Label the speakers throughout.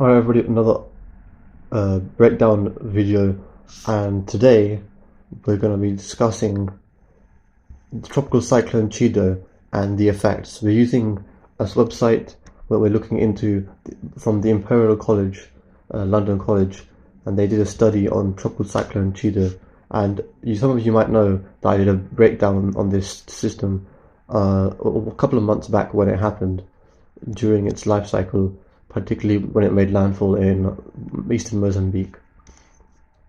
Speaker 1: Hi everybody, another breakdown video, and today we're going to be discussing the tropical cyclone Chido and the effects. We're using a website where we're looking into from the Imperial College, London College, and they did a study on tropical cyclone Chido. And some of you might know that I did a breakdown on this system a couple of months back when it happened during its life cycle, particularly when it made landfall in eastern Mozambique.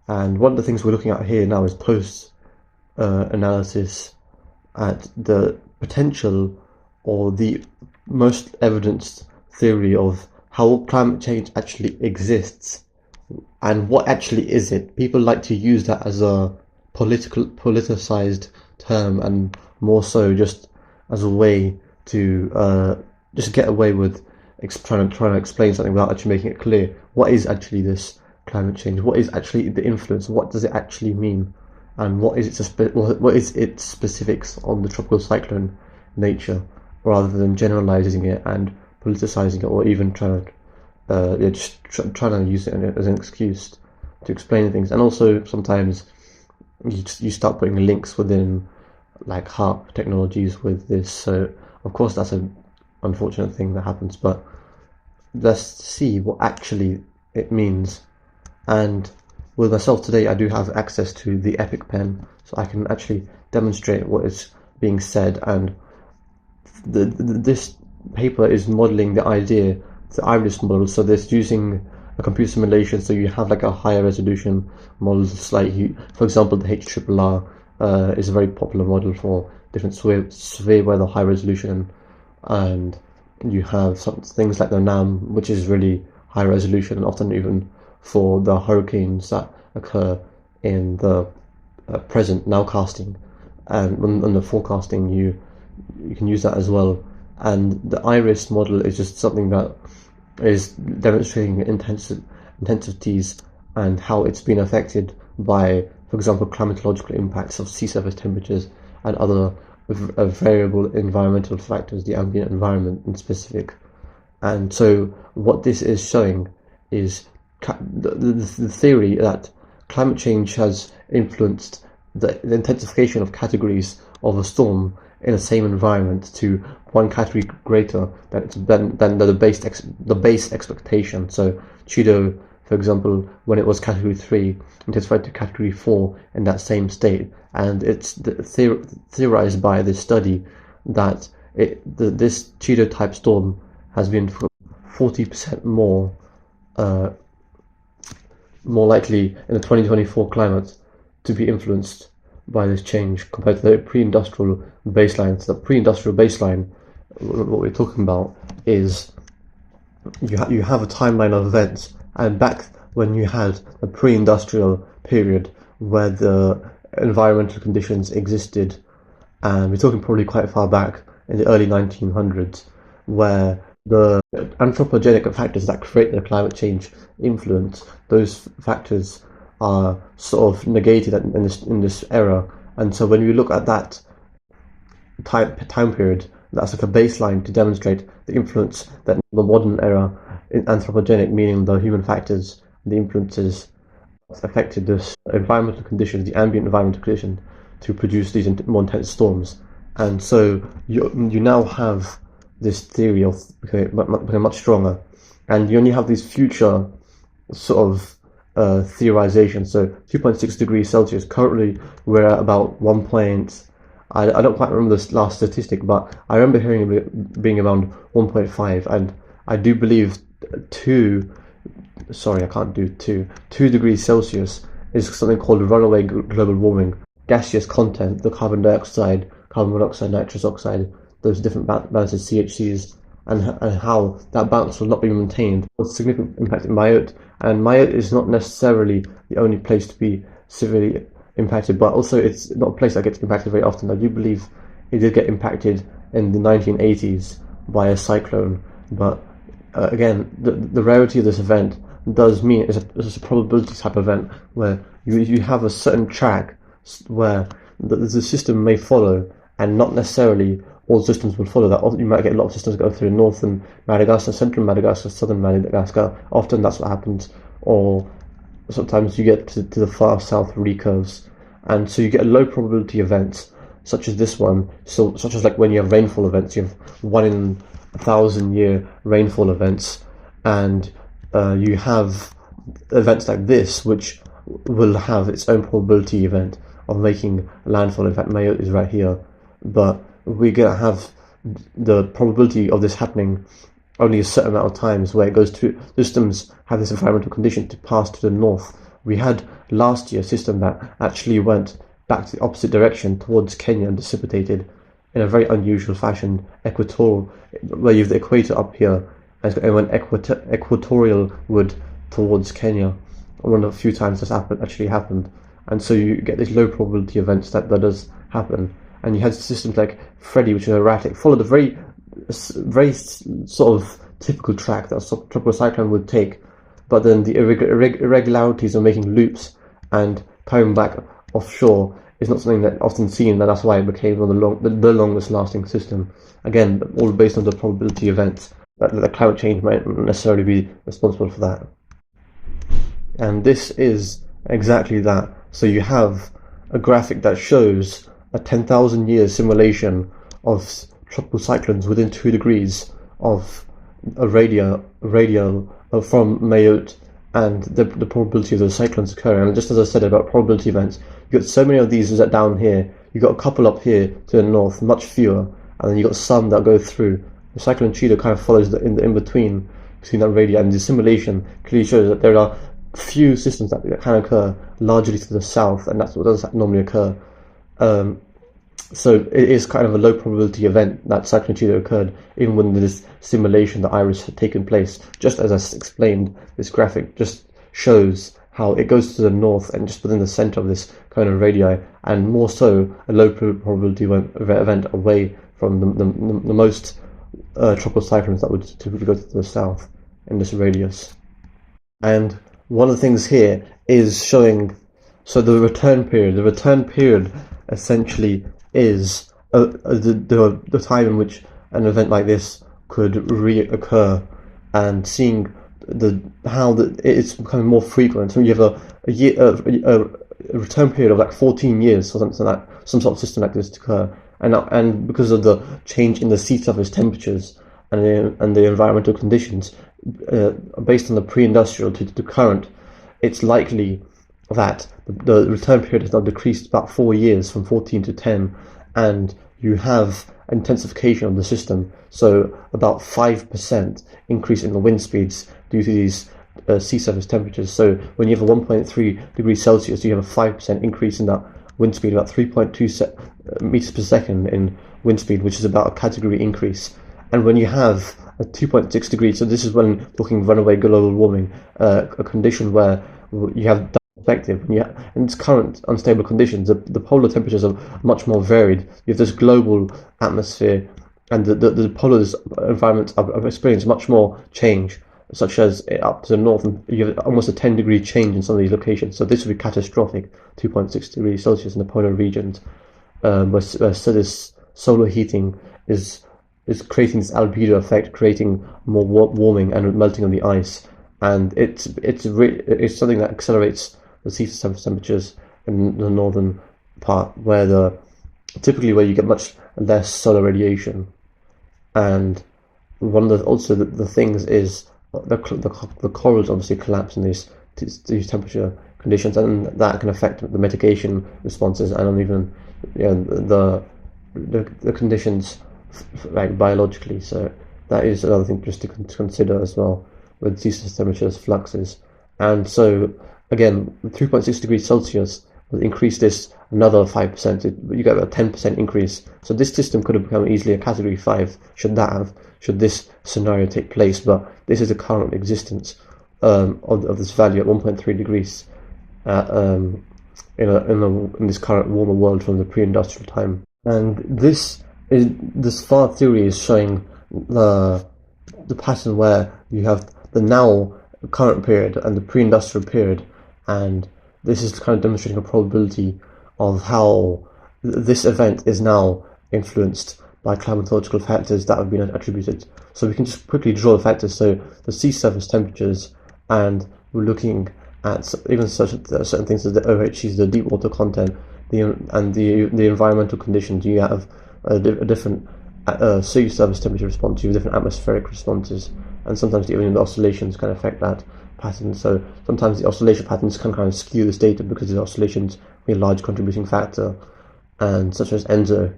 Speaker 1: And one of the things we're looking at here now is post analysis at the potential or the most evidenced theory of how climate change actually exists and what actually is it. People like to use that as a politicized term, and more so just as a way to just get away with trying to explain something without actually making it clear. What is actually this climate change? What is actually the influence? What does it actually mean? And what is its specifics on the tropical cyclone nature, rather than generalizing it and politicizing it, or even trying to use it as an excuse to explain things. And also sometimes you start putting links within like HARP technologies with this. So of course that's an unfortunate thing that happens, but let's see what actually it means. And with myself today, I do have access to the Epic pen, so I can actually demonstrate what is being said. And this paper is modeling the idea, the iris model. So this using a computer simulation, so you have like a higher resolution model. Like for example, the HRRR is a very popular model for different severe weather, high resolution. And you have some things like the NAM, which is really high resolution, and often even for the hurricanes that occur in the present nowcasting, and on the forecasting you can use that as well. And the iris model is just something that is demonstrating intensities and how it's been affected by, for example, climatological impacts of sea surface temperatures and other variable environmental factors, the ambient environment in specific. And so what this is showing is the theory that climate change has influenced the intensification of categories of a storm in the same environment to one category greater than the base expectation. So Chido, for example, when it was category 3, intensified to category 4 in that same state. And it's theorized by this study that this Chido type storm has been 40% more likely in the 2024 climate to be influenced by this change compared to the pre-industrial baseline. So the pre-industrial baseline, what we're talking about is you have a timeline of events, and back when you had a pre-industrial period where the environmental conditions existed, and we're talking probably quite far back in the early 1900s, where the anthropogenic factors that create the climate change influence, those factors are sort of negated in this era. And so when you look at that time period, that's like a baseline to demonstrate the influence that the modern era in anthropogenic, meaning the human factors, the influences affected this environmental conditions, the ambient environmental condition, to produce these more intense storms. And so you now have this theory of becoming much stronger, and you only have these future sort of theorization. So 2.6 degrees Celsius, currently we're at about 1 point, I don't quite remember this last statistic, but I remember hearing it being around 1.5, and I do believe 2 degrees Celsius is something called runaway global warming. Gaseous content, the carbon dioxide, carbon monoxide, nitrous oxide, those different balances, CHCs, and how that balance will not be maintained. It's a significant impact in Mayotte, and Mayotte is not necessarily the only place to be severely impacted, but also it's not a place that gets impacted very often. I do believe it did get impacted in the 1980s by a cyclone, but again, the rarity of this event does mean it's a probability type event where you have a certain track where the system may follow, and not necessarily all systems will follow that. You might get a lot of systems go through northern Madagascar, central Madagascar, southern Madagascar. Often that's what happens. Or sometimes you get to the far south recurves, and so you get low probability events such as this one. So such as like when you have rainfall events, you have 1 in 1,000 year rainfall events, and you have events like this which will have its own probability event of making landfall. In fact, Mayotte is right here, but we're gonna have the probability of this happening only a certain amount of times, where it goes to systems have this environmental condition to pass to the north. We had last year a system that actually went back to the opposite direction towards Kenya and dissipated in a very unusual fashion, equatorial, where you have the equator up here, and it went equatorialward towards Kenya. One of the few times this actually happened, and so you get these low probability events that does happen. And you had systems like Freddy, which are erratic, followed a very sort of typical track that a tropical cyclone would take, but then the irregularities of making loops and coming back offshore is not something that often seen, and that's why it became one of the longest lasting system. Again, all based on the probability events that the climate change might not necessarily be responsible for that. And this is exactly that. So you have a graphic that shows a 10,000 year simulation of tropical cyclones within 2 degrees of a radial from Mayotte, and the probability of those cyclones occurring. And just as I said about probability events, you got so many of these that down here. You got a couple up here to the north, much fewer, and then you got some that go through. The Cyclone Chido kind of follows in between that radii, and the simulation clearly shows that there are few systems that can occur largely to the south, and that's what does normally occur. So it is kind of a low probability event that Cyclone Chido occurred, even when this simulation, the iris, had taken place. Just as I explained, this graphic just shows how it goes to the north and just within the center of this kind of radii, and more so a low probability event away from the most tropical cyclones that would typically go to the south in this radius. And one of the things here is showing, so the return period essentially is the time in which an event like this could reoccur, and seeing how it's becoming more frequent. So you have a return period of like 14 years for something like some sort of system like this to occur, and because of the change in the sea surface temperatures and the environmental conditions, based on the pre-industrial to current, it's likely that the return period has now decreased about 4 years, from 14 to 10, and you have intensification of the system. So about 5% increase in the wind speeds due to these sea surface temperatures. So when you have a 1.3 degrees Celsius, you have a 5% increase in that wind speed, about 3.2 meters per second in wind speed, which is about a category increase. And when you have a 2.6 degrees, so this is when talking runaway global warming, a condition where you have perspective, in its current unstable conditions, the polar temperatures are much more varied. You have this global atmosphere, and the polar environments are experiencing much more change, such as up to the north, and you have almost a 10-degree change in some of these locations. So this would be catastrophic, 2.6 degrees Celsius in the polar regions, where this solar heating is creating this albedo effect, creating more warming and melting of the ice, and it's something that accelerates the sea surface temperatures in the northern part, where typically you get much less solar radiation. And one of the things is the corals obviously collapse in these temperature conditions, and that can affect the mitigation responses, and even the conditions like biologically. So that is another thing just to consider as well with sea surface temperatures fluxes. And so again, 3.6 degrees Celsius will increase this another 5%. You get a 10% increase. So this system could have become easily a category 5 should this scenario take place. But this is the current existence of this value at 1.3 degrees in this current warmer world from the pre-industrial time. And this FAR theory is showing the pattern where you have the now current period and the pre-industrial period, and this is kind of demonstrating a probability of how this event is now influenced by climatological factors that have been attributed. So we can just quickly draw the factors. So the sea surface temperatures, and we're looking at even certain things as the OHEs, the deep water content, the environmental conditions. You have a different sea surface temperature response, you have different atmospheric responses, and sometimes even the oscillations can affect that pattern. So sometimes the oscillation patterns can kind of skew this data because the oscillations be a large contributing factor, and such as ENSO.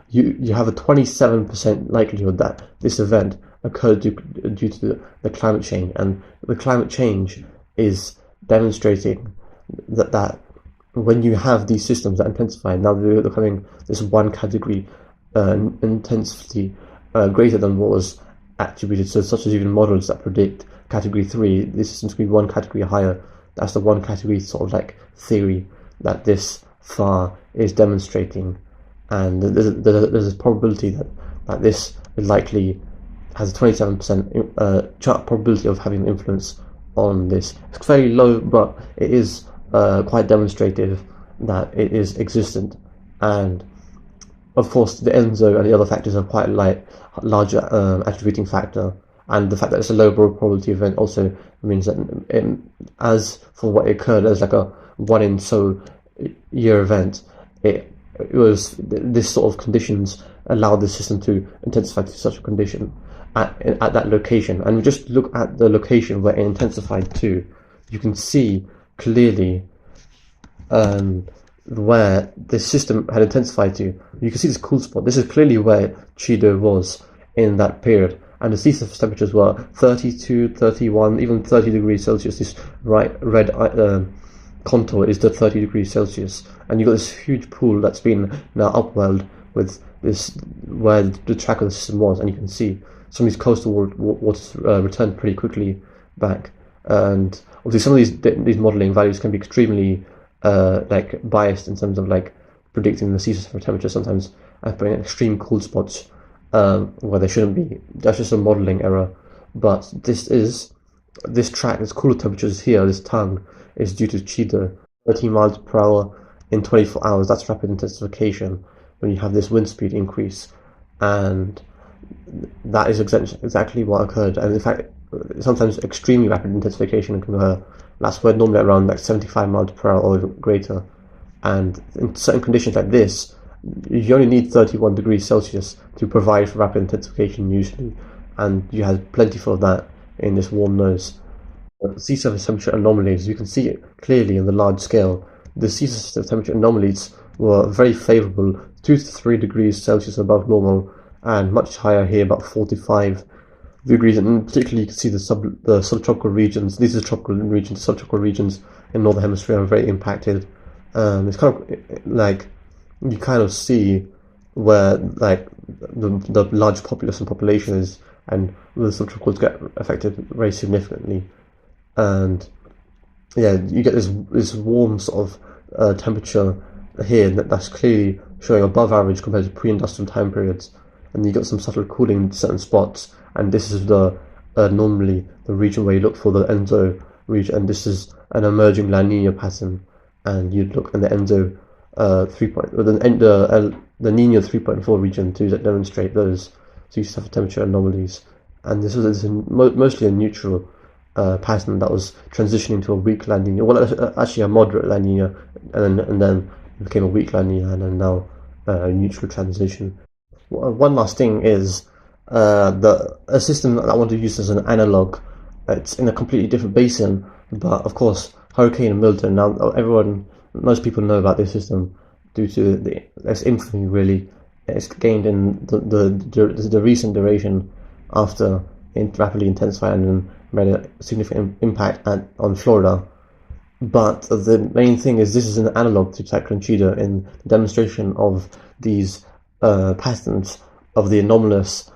Speaker 1: You have a 27% likelihood that this event occurred due to the climate change, and the climate change is demonstrating that when you have these systems that intensify, now they're becoming this one category intensity greater than what was attributed. So such as even models that predict category 3, these systems could be one category higher. That's the one category sort of like theory that this far is demonstrating, and there's a probability that this is likely has a 27% probability of having an influence on this. It's fairly low, but it is quite demonstrative that it is existent. And of course, the ENSO and the other factors are quite larger attributing factor, and the fact that it's a low probability event also means that as for what occurred as like a one in so year event, it was this sort of conditions allowed the system to intensify to such a condition at that location. And we just look at the location where it intensified to, you can see clearly where the system had intensified to. You can see this cool spot. This is clearly where Chido was in that period, and the sea surface temperatures were 32, 31, even 30 degrees Celsius. This red contour is the 30 degrees Celsius, and you've got this huge pool that's been now upwelled with this where the track of the system was, and you can see some of these coastal waters returned pretty quickly back. And obviously some of these modeling values can be extremely like biased in terms of like predicting the sea surface temperature, sometimes putting extreme cool spots where they shouldn't be. That's just a modeling error. But this track, this cooler temperatures here, this tongue, is due to Chido, 13 miles per hour in 24 hours. That's rapid intensification when you have this wind speed increase, and that is exactly what occurred. And in fact, sometimes extremely rapid intensification can occur. That's where normally around like 75 miles per hour or greater. And in certain conditions like this, you only need 31 degrees Celsius to provide for rapid intensification usually, and you have plenty of that in this warm nose. Sea surface temperature anomalies, you can see it clearly in the large scale. The sea surface temperature anomalies were very favourable, 2 to 3 degrees Celsius above normal, and much higher here, about 45 degrees. And particularly you can see the subtropical regions. These are tropical regions. Subtropical regions in northern hemisphere are very impacted. It's kind of like you kind of see where like the large population is, and the subtropicals get affected very significantly. And yeah, you get this warm sort of temperature here that's clearly showing above average compared to pre-industrial time periods, and you got some subtle cooling in certain spots. And this is the normally the region where you look for the ENSO region, and this is an emerging La Nina pattern, and you'd look in the ENSO 3. The Nina 3.4 region to demonstrate those sea surface temperature anomalies. And this was mostly a neutral pattern that was transitioning to a weak La Nina. Well, actually a moderate La Nina, and then it became a weak La Nina, and then now a neutral transition. One last thing is a system that I want to use as an analog. It's in a completely different basin, but of course Hurricane Milton. Now most people know about this system due to its infamy. Really, it's gained in the recent duration after it rapidly intensified and made a significant impact on Florida. But the main thing is this is an analog to Cyclone Chido in the demonstration of these patterns of the anomalous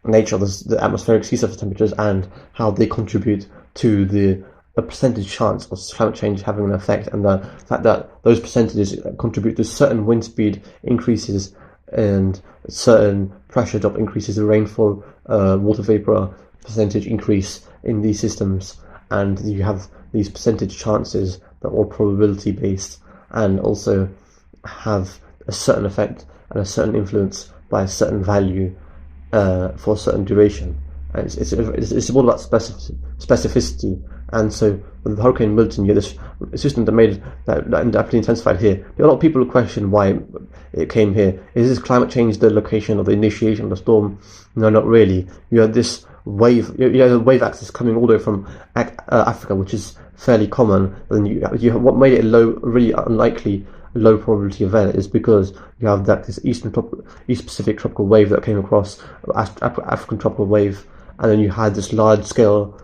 Speaker 1: nature of the atmospheric sea surface temperatures and how they contribute to a percentage chance of climate change having an effect, and the fact that those percentages contribute to certain wind speed increases and certain pressure drop increases, the rainfall, water vapor percentage increase in these systems. and you have these percentage chances that are all probability based, and also have a certain effect and a certain influence by a certain value for a certain duration. And it's all about specificity. And so with Hurricane Milton, you have this system that rapidly intensified here. There are a lot of people who question why it came here. Is this climate change the location or the initiation of the storm? No, not really. You had this wave, you had a wave axis coming all the way from Africa, which is fairly common. And you have, what made it a really unlikely low probability event is because you have this East Pacific tropical wave that came across, African tropical wave, and then you had this large scale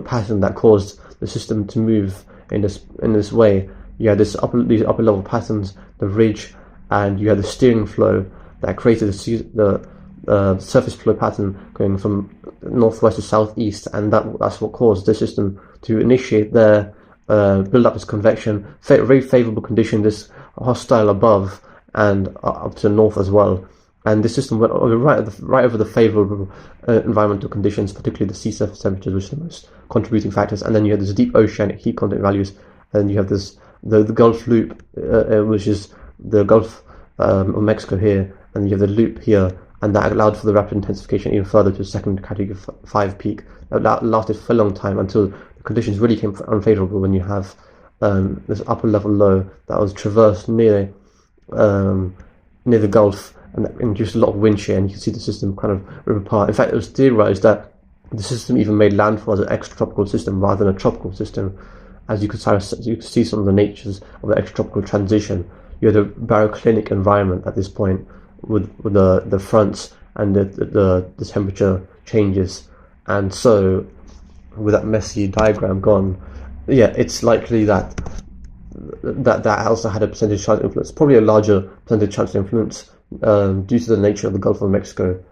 Speaker 1: pattern that caused the system to move in this way. You had these upper level patterns, the ridge, and you had the steering flow that created the surface flow pattern going from northwest to southeast, and that's what caused the system to initiate their build up its convection, very favorable condition, this hostile above and up to the north as well. And this system went right over the favorable environmental conditions, particularly the sea surface temperatures, which are the most contributing factors. And then you have this deep oceanic heat content values, and you have this the Gulf Loop, which is the Gulf of Mexico here, and you have the loop here, and that allowed for the rapid intensification even further to a second category 5 peak. That lasted for a long time until the conditions really became unfavorable when you have this upper level low that was traversed near the Gulf, and that induced a lot of wind shear, and you can see the system kind of rip apart. In fact, it was theorized that the system even made landfall as an extratropical system rather than a tropical system, as you could see some of the natures of the extratropical transition. You had a baroclinic environment at this point with the fronts and the temperature changes, and so with that messy diagram gone, yeah, it's likely that also had a percentage chance influence, probably a larger percentage chance influence due to the nature of the Gulf of Mexico,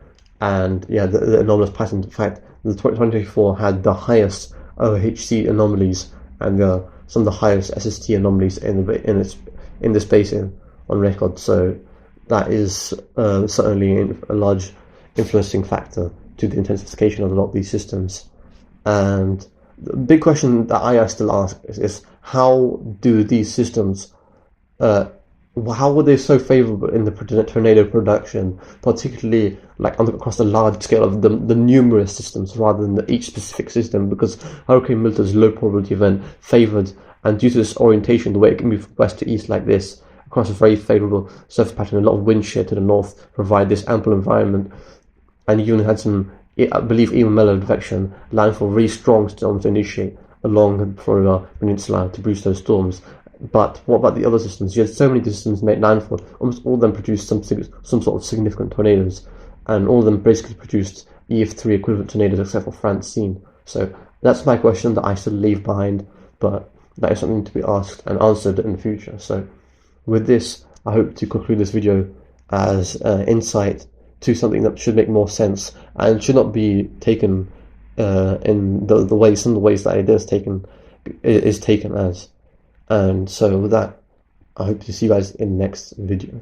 Speaker 1: and yeah, the anomalous patterns. In fact, the 2024 had the highest OHC anomalies and some of the highest SST anomalies in this basin on record. So that is certainly a large influencing factor to the intensification of a lot of these systems. And the big question that I still ask is how do these systems, how were they so favorable in the tornado production, particularly like across the large scale of the numerous systems rather than each specific system? Because Hurricane Milton's low probability event favored, and due to this orientation, the way it can move from west to east like this, across a very favorable surface pattern, a lot of wind shear to the north provide this ample environment, and you even had some, I believe, even mellow advection, landfall, really strong storms to initiate along the Florida Peninsula to boost those storms. But what about the other systems? You had so many systems make landfall. Almost all of them produced some sort of significant tornadoes, and all of them basically produced EF3 equivalent tornadoes, except for Francine. So that's my question that I still leave behind, but that is something to be asked and answered in the future. So with this, I hope to conclude this video as insight to something that should make more sense and should not be taken in some of the ways that it is taken as. And so with that, I hope to see you guys in the next video.